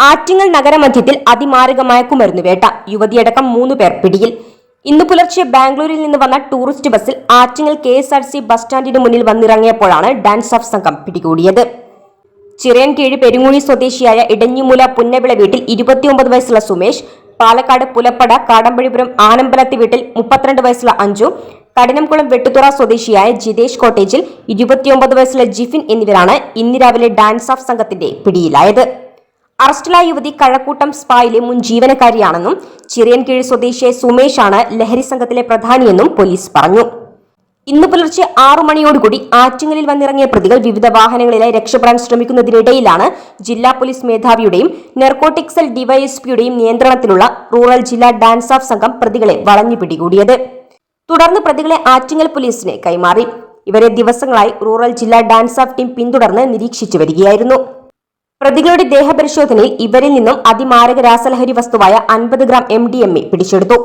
ആറ്റിങ്ങൽ നഗരമധ്യത്തിൽ അതിമാരകമായ മയക്കുമരുന്നുവേട്ട. യുവതിയടക്കം 3 പേർ പിടിയിൽ. ഇന്ന് പുലർച്ചെ ബാംഗ്ലൂരിൽ നിന്ന് വന്ന ടൂറിസ്റ്റ് ബസ്സിൽ ആറ്റിങ്ങൽ KSRTC ബസ് സ്റ്റാൻഡിന് മുന്നിൽ വന്നിറങ്ങിയപ്പോഴാണ് ഡാൻസ് ഓഫ് സംഘം പിടികൂടിയത്. ചിറയൻകീഴ് പെരുങ്ങുഴി സ്വദേശിയായ ഇടഞ്ഞിമൂല പുന്നവിള വീട്ടിൽ 29 വയസ്സുള്ള സുമേഷ്, പാലക്കാട് പുലപ്പട കാടമ്പഴിപുരം ആനമ്പലത്ത് വീട്ടിൽ 32 വയസ്സുള്ള അഞ്ജു, കഠിനംകുളം വെട്ടുതുറ സ്വദേശിയായ ജിതേഷ് കോട്ടേജിൽ 29 വയസ്സുള്ള ജിഫിൻ എന്നിവരാണ് ഇന്ന് രാവിലെ ഡാൻസ് ഓഫ് സംഘത്തിന്റെ പിടിയിലായത്. അറസ്റ്റിലായ യുവതി കഴക്കൂട്ടം സ്പായിലെ മുൻ ജീവനക്കാരിയാണെന്നും ചിറയൻകീഴ് സ്വദേശിയായ സുമേഷാണ് ലഹരി സംഘത്തിലെ പ്രധാനിയെന്നും പോലീസ് പറഞ്ഞു. ഇന്ന് പുലർച്ചെ 6 മണിയോടുകൂടി ആറ്റിങ്ങലിൽ വന്നിറങ്ങിയ പ്രതികൾ വിവിധ വാഹനങ്ങളിലായി രക്ഷപ്പെടാൻ ശ്രമിക്കുന്നതിനിടയിലാണ് ജില്ലാ പോലീസ് മേധാവിയുടെയും നർക്കോട്ടിക് സെൽ ഡിവൈഎസ്പിയുടെയും നിയന്ത്രണത്തിലുള്ള റൂറൽ ജില്ലാ ഡാൻസ് ഓഫ് സംഘം പ്രതികളെ വളഞ്ഞു പിടികൂടിയത്. തുടർന്ന് പ്രതികളെ ആറ്റിങ്ങൽ പോലീസിന് കൈമാറി. ഇവരെ ദിവസങ്ങളായി റൂറൽ ജില്ലാ ഡാൻസ് ഓഫ് ടീം പിന്തുടർന്ന് നിരീക്ഷിച്ചു വരികയായിരുന്നു. പ്രതികളുടെ ദേഹപരിശോധനയിൽ ഇവരിൽ നിന്നും അതിമാരക രാസലഹരി വസ്തുവായ 50 ഗ്രാം MDMA പിടിച്ചെടുത്തു.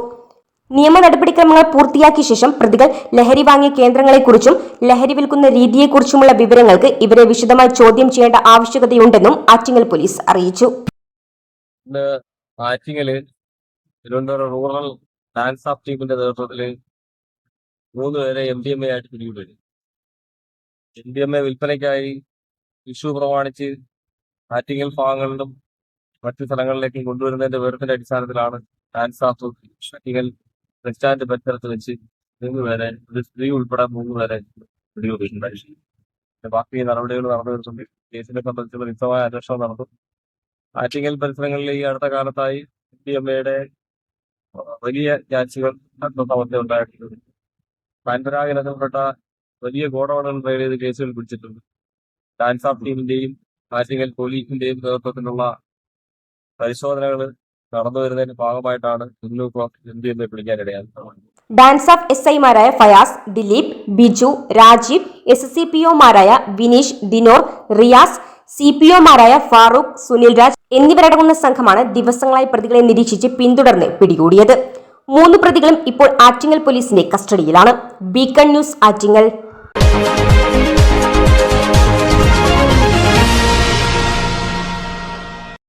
നിയമ നടപടിക്രമങ്ങൾ പൂർത്തിയാക്കിയ ശേഷം പ്രതികൾ ലഹരി വാങ്ങിയ കേന്ദ്രങ്ങളെക്കുറിച്ചും ലഹരി വിൽക്കുന്ന രീതിയെക്കുറിച്ചുമുള്ള വിവരങ്ങൾക്ക് ഇവരെ വിശദമായി ചോദ്യം ചെയ്യേണ്ട ആവശ്യകതയുണ്ടെന്നും ആറ്റിങ്ങൽ പോലീസ് അറിയിച്ചു. Attingal Thiruvananthapuram rural dance of ടീമിന്റെ നേതൃത്വത്തിൽ 3 പേരെ MDMA ആയിട്ട് പിടികൂടി. MDMA വിൽപ്പനയ്ക്കായി വിഷു പ്രമാണിച്ച് ആറ്റിങ്ങൽ ഭാഗങ്ങളിലും മറ്റു സ്ഥലങ്ങളിലേക്കും കൊണ്ടുവരുന്നതിന്റെ വിവരത്തിന്റെ അടിസ്ഥാനത്തിലാണ് dance of Attingal bus stand പരിസരത്ത് വെച്ച് 3 പേരെ, ഒരു സ്ത്രീ ഉൾപ്പെടെ 3 പേരെ പിടികൂടിയിട്ടുണ്ടായി. ബാക്കി നടപടികൾ നടന്നു വരുന്നുണ്ട്. കേസിനെ സംബന്ധിച്ചുള്ള വിശദമായ അന്വേഷണം നടന്നു. ആറ്റിങ്ങൽ പരിസരങ്ങളിൽ ഈ അടുത്ത കാലത്തായി MDMA വലിയ ക്യാച്ചുകൾ സമസ്യ ഉണ്ടായിട്ടുണ്ട്. പാൻപരാഗ് ഇനത്തിൽപ്പെട്ട വലിയ ഗോഡൌണുകൾ റെയ്ഡ് ചെയ്ത് കേസുകൾ പിടിച്ചിട്ടുണ്ട്. ഡാൻസ് ഓഫ് ടീമിന്റെയും ആറ്റിങ്ങൽ പോലീസിന്റെയും നേതൃത്വത്തിലുള്ള പരിശോധനകൾ നടന്നു വരുന്നതിന്റെ ഭാഗമായിട്ടാണ് MDMA പിടിക്കാനിടയായത്. ഡാൻസ് ഓഫ് SI-മാരായ ഫയാസ്, ദിലീപ്, ബിജു, രാജീവ്, SCPO-മാരായ വിനീഷ്, ദിനോർ, റിയാസ്, CPO-മാരായ ഫാറൂഖ്, സുനിൽ രാജ് എന്നിവരടങ്ങുന്ന സംഘമാണ് ദിവസങ്ങളായി പ്രതികളെ നിരീക്ഷിച്ച് പിന്തുടർന്ന് പിടികൂടിയത്. 3 പ്രതികളും ഇപ്പോൾ ആറ്റിങ്ങൽ പോലീസിന്റെ കസ്റ്റഡിയിലാണ്. Beacon news, Attingal.